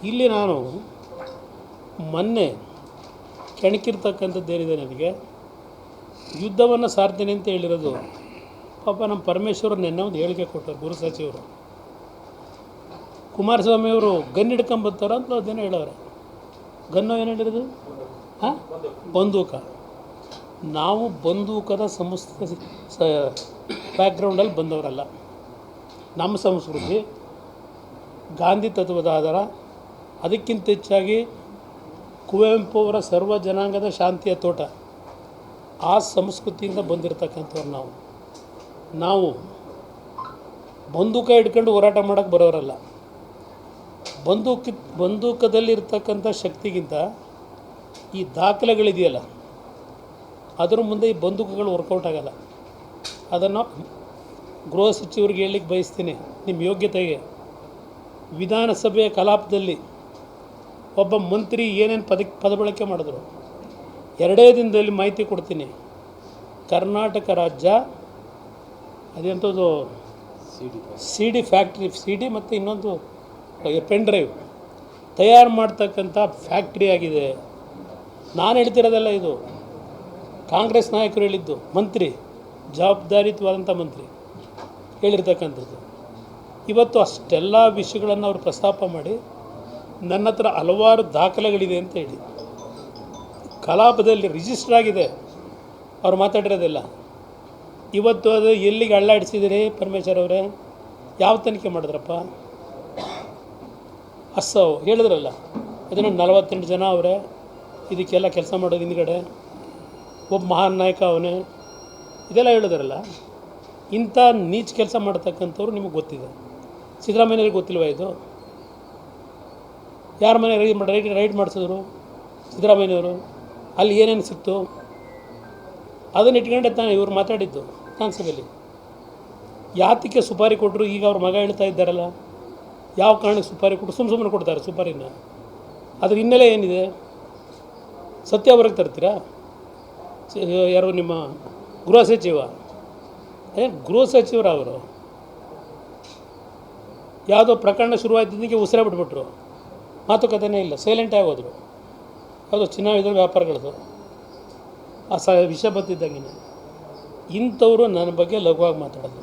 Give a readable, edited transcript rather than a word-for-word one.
ಇಲ್ಲಿ ನಾನು ಮೊನ್ನೆ ಕೆಣಕಿರ್ತಕ್ಕಂಥದ್ದೇನಿದೆ, ನನಗೆ ಯುದ್ಧವನ್ನು ಸಾರ್ತೀನಿ ಅಂತ ಹೇಳಿರೋದು. ಪಾಪ ನಮ್ಮ ಪರಮೇಶ್ವರ್ ನಿನ್ನೆ ಒಂದು ಹೇಳಿಕೆ ಕೊಟ್ಟರು, ಗೃಹ ಸಚಿವರು. ಕುಮಾರಸ್ವಾಮಿಯವರು ಗನ್ ಹಿಡ್ಕೊಂಬರ್ತಾರ ಅಂತ ಅದೇನೋ ಹೇಳೋರೆ. ಗನ್ನು ಏನು ಹೇಳಿರೋದು? ಬಂದೂಕ. ನಾವು ಬಂದೂಕದ ಬ್ಯಾಕ್ಗ್ರೌಂಡಲ್ಲಿ ಬಂದವರಲ್ಲ. ನಮ್ಮ ಸಂಸ್ಕೃತಿ ಗಾಂಧಿ ತತ್ವದ ಆಧಾರ, ಅದಕ್ಕಿಂತ ಹೆಚ್ಚಾಗಿ ಕುವೆಂಪು ಅವರ ಸರ್ವ ಜನಾಂಗದ ಶಾಂತಿಯ ತೋಟ, ಆ ಸಂಸ್ಕೃತಿಯಿಂದ ಬಂದಿರತಕ್ಕಂಥವ್ರು ನಾವು ಬಂದೂಕ ಹಿಡ್ಕೊಂಡು ಹೋರಾಟ ಮಾಡೋಕ್ಕೆ ಬರೋರಲ್ಲ. ಬಂದೂಕದಲ್ಲಿರ್ತಕ್ಕಂಥ ಶಕ್ತಿಗಿಂತ ಈ ದಾಖಲೆಗಳಿದೆಯಲ್ಲ, ಅದರ ಮುಂದೆ ಈ ಬಂದೂಕಗಳು ವರ್ಕೌಟ್ ಆಗೋಲ್ಲ. ಅದನ್ನು ಗೃಹ ಸಚಿವರಿಗೆ ಹೇಳಲಿಕ್ಕೆ ಬಯಸ್ತೀನಿ, ನಿಮ್ಮ ಯೋಗ್ಯತೆಗೆ ವಿಧಾನಸಭೆಯ ಕಲಾಪದಲ್ಲಿ ಒಬ್ಬ ಮಂತ್ರಿ ಏನೇನು ಪದ ಬಳಕೆ ಮಾಡಿದ್ರು, 2 ದಿನದಲ್ಲಿ ಮಾಹಿತಿ ಕೊಡ್ತೀನಿ. ಕರ್ನಾಟಕ ರಾಜ್ಯ ಅದೆಂಥದ್ದು ಸಿ ಡಿ ಫ್ಯಾಕ್ಟ್ರಿ, CD ಮತ್ತು ಇನ್ನೊಂದು ಪೆನ್ ಡ್ರೈವ್ ತಯಾರು ಮಾಡ್ತಕ್ಕಂಥ ಫ್ಯಾಕ್ಟ್ರಿ ಆಗಿದೆ. ನಾನು ಹೇಳ್ತಿರೋದಲ್ಲ, ಇದು ಕಾಂಗ್ರೆಸ್ ನಾಯಕರು ಹೇಳಿದ್ದು, ಮಂತ್ರಿ, ಜವಾಬ್ದಾರಿಯುತವಾದಂಥ ಮಂತ್ರಿ ಹೇಳಿರ್ತಕ್ಕಂಥದ್ದು. ಇವತ್ತು ಅಷ್ಟೆಲ್ಲ ವಿಷಯಗಳನ್ನು ಅವರು ಪ್ರಸ್ತಾಪ ಮಾಡಿ ನನ್ನ ಹತ್ರ ಹಲವಾರು ದಾಖಲೆಗಳಿದೆ ಅಂತ ಹೇಳಿ ಕಲಾಪದಲ್ಲಿ ರಿಜಿಸ್ಟರ್ ಆಗಿದೆ. ಅವ್ರು ಮಾತಾಡಿರೋದಿಲ್ಲ. ಇವತ್ತು ಅದು ಎಲ್ಲಿಗೆ ಅಳ್ಳಾಡಿಸಿದಿರಿ ಪರಮೇಶ್ವರ್ ಅವರೇ? ಯಾವ ತನಿಖೆ ಮಾಡಿದ್ರಪ್ಪ? ಹೇಳಿದ್ರಲ್ಲ, ಅದನ್ನು 48 ಜನ ಅವರೇ ಇದಕ್ಕೆಲ್ಲ ಕೆಲಸ ಮಾಡೋದು, ಹಿಂದ್ಗಡೆ ಒಬ್ಬ ಮಹಾನ್ ನಾಯಕ ಅವನೇ, ಇದೆಲ್ಲ ಹೇಳಿದ್ರಲ್ಲ. ಇಂಥ ನೀಚ ಕೆಲಸ ಮಾಡ್ತಕ್ಕಂಥವ್ರು ನಿಮಗೆ ಗೊತ್ತಿದೆ. ಸಿದ್ದರಾಮಯ್ಯವ್ರಿಗೆ ಗೊತ್ತಿಲ್ವ ಇದು? ಯಾರ ಮನೆ ರೈಡ್ ಮಾಡಿಸಿದ್ರು ಸಿದ್ದರಾಮಯ್ಯವರು? ಅಲ್ಲಿ ಏನೇನು ಸಿಕ್ತು ಅದನ್ನು ಇಟ್ಕೊಂಡೆ ತಾನೆ ಇವ್ರು ಮಾತಾಡಿದ್ದು ವಿಧಾನಸಭೆಯಲ್ಲಿ. ಯಾತಕ್ಕೆ ಸುಪಾರಿ ಕೊಟ್ಟರು? ಈಗ ಅವ್ರ ಮಗ ಹೇಳ್ತಾ ಇದ್ದಾರಲ್ಲ, ಯಾವ ಕಾರಣಕ್ಕೆ ಸುಪಾರಿ ಕೊಟ್ಟು ಸುಮ್ಮನೆ ಕೊಡ್ತಾರೆ ಸುಪಾರಿನ? ಅದ್ರ ಹಿನ್ನೆಲೆ ಏನಿದೆ? ಸತ್ಯ ಹೊರಗೆ ತರ್ತೀರಾ? ಯಾರು ನಿಮ್ಮ ಗೃಹ ಸಚಿವ? ಗೃಹ ಸಚಿವರು ಅವರು ಯಾವುದೋ ಪ್ರಕರಣ ಶುರುವಾಯ್ತಿದ್ದಕ್ಕೆ ಉಸಿರೇ ಬಿಟ್ಬಿಟ್ರು, ಮಾತುಕತೆನೇ ಇಲ್ಲ, ಸೈಲೆಂಟ್ ಆಗೋದ್ರು. ಯಾವುದೋ ಚಿನ್ನ ವ್ಯಾಪಾರಗಳದು ಆ ವಿಷಯ ಬರ್ತಿದ್ದಂಗೆ ಇಂಥವರು ನನ್ನ ಬಗ್ಗೆ ಲಘುವಾಗಿ ಮಾತಾಡೋದು.